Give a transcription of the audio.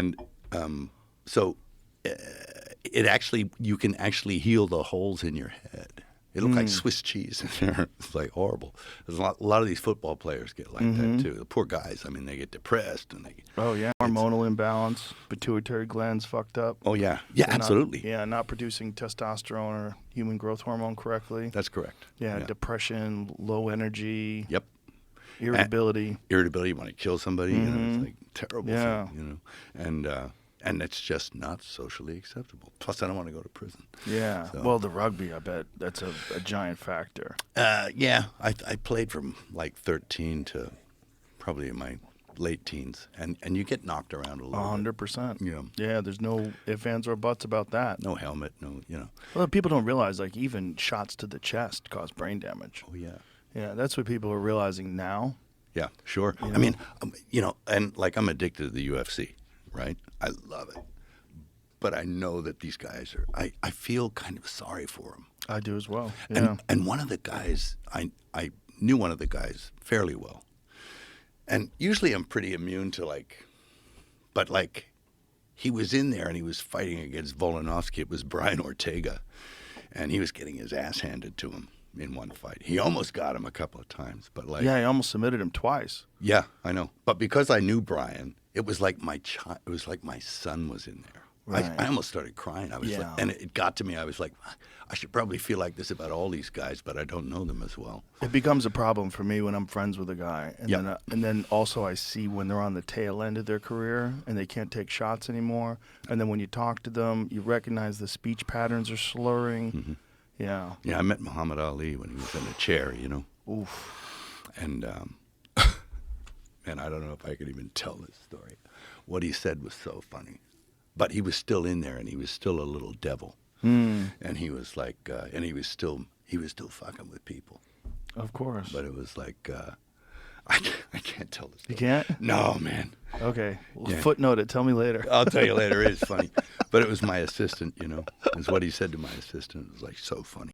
And so it actually, you can actually heal the holes in your head. It looked like Swiss cheese in there. It's like horrible. There's a lot of these football players get like that too. The poor guys. I mean, they get depressed and they. Oh yeah, hormonal imbalance, pituitary glands fucked up. Oh yeah, yeah, They're absolutely. not producing testosterone or human growth hormone correctly. That's correct. Yeah, depression, low energy. Yep. Irritability. Irritability. You want to kill somebody. You know, it's like terrible. Yeah. Thing, you know, and it's just not socially acceptable. Plus, I don't want to go to prison. Yeah. So. Well, the rugby, I bet that's a giant factor. Yeah, I played from like 13 to probably in my late teens, and you get knocked around a little. 100%. You know. Yeah, there's no ifs, ands, or buts about that. No helmet, no, you know. Well, people don't realize like even shots to the chest cause brain damage. Oh yeah. Yeah, that's what people are realizing now. Yeah, sure. You know? I mean, you know, and like I'm addicted to the UFC, right? I love it. But I know that these guys are, I feel kind of sorry for them. I do as well. Yeah. And one of the guys, I knew one of the guys fairly well. And usually I'm pretty immune to but he was in there and he was fighting against Volkanovski. It was Brian Ortega. And he was getting his ass handed to him in one fight. He almost got him a couple of times, but yeah, he almost submitted him twice. Yeah, I know. But because I knew Brian, it was like my son was in there. Right. I almost started crying. I was like, and it got to me. I was like, I should probably feel like this about all these guys, but I don't know them as well. It becomes a problem for me when I'm friends with a guy, and then also I see when they're on the tail end of their career and they can't take shots anymore. And then when you talk to them, you recognize the speech patterns are slurring. Mm-hmm. Yeah. Yeah, I met Muhammad Ali when he was in a chair, you know. Oof. And I don't know if I could even tell this story. What he said was so funny. But he was still in there, and he was still a little devil. And he was like, and he was still fucking with people. Of course. But it was like, I can't tell this story. You can't? No, man. Okay. Well, footnote it. Tell me later. I'll tell you later. It's funny. But it was my assistant, you know. It's what he said to my assistant. It was like so funny.